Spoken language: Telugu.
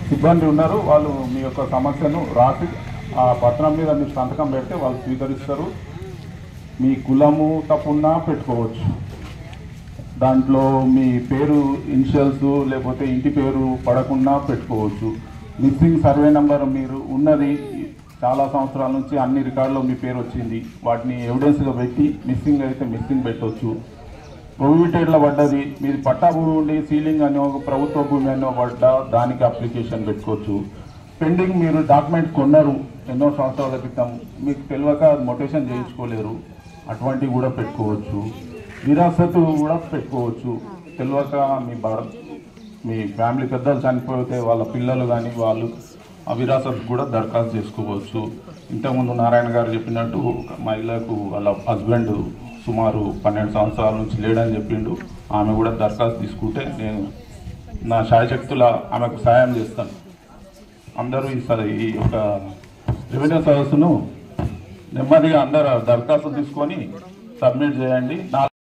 సిబ్బంది ఉన్నారు, వాళ్ళు మీ యొక్క సమస్యను రాసి ఆ పత్రం మీద మీరు సంతకం పెడితే వాళ్ళు స్వీకరిస్తారు. మీ కులము తప్పున్నా పెట్టుకోవచ్చు, దాంట్లో మీ పేరు ఇనిషియల్స్ లేకపోతే ఇంటి పేరు పడకుండా పెట్టుకోవచ్చు. మిస్సింగ్ సర్వే నెంబర్ మీరు ఉన్నది చాలా సంవత్సరాల నుంచి అన్ని రికార్డులో మీ పేరు వచ్చింది, వాటిని ఎవిడెన్స్గా పెట్టి మిస్సింగ్ అయితే మిస్సింగ్ పెట్టవచ్చు. ప్రొహిబిటెడ్లో పడ్డది మీది పట్టా భూమి ఉండి సీలింగ్ అని ఒక ప్రభుత్వ భూమి అని పడ్డా దానికి అప్లికేషన్ పెట్టుకోవచ్చు. పెండింగ్ మీరు డాక్యుమెంట్ కొన్నారు ఎన్నో సంవత్సరాల క్రితం, మీకు తెలియక మొటేషన్ చేయించుకోలేరు, అటువంటివి కూడా పెట్టుకోవచ్చు. విరాసతు కూడా పెట్టుకోవచ్చు, తెలియక మీ ఫ్యామిలీ పెద్దలు చనిపోతే వాళ్ళ పిల్లలు కానీ వాళ్ళు ఆ విరాసతు కూడా దరఖాస్తు చేసుకోవచ్చు. ఇంతకుముందు నారాయణ గారు చెప్పినట్టు ఒక మహిళకు వాళ్ళ హస్బెండ్ సుమారు 12 సంవత్సరాల నుంచి లేడని చెప్పిండు, ఆమె కూడా దరఖాస్తు తీసుకుంటే నేను నా శాయశక్తుల ఆమెకు సహాయం చేస్తాను. అందరూ ఈ యొక్క రెవెన్యూ సదస్సును నెమ్మదిగా అందరూ దరఖాస్తు తీసుకొని సబ్మిట్ చేయండి.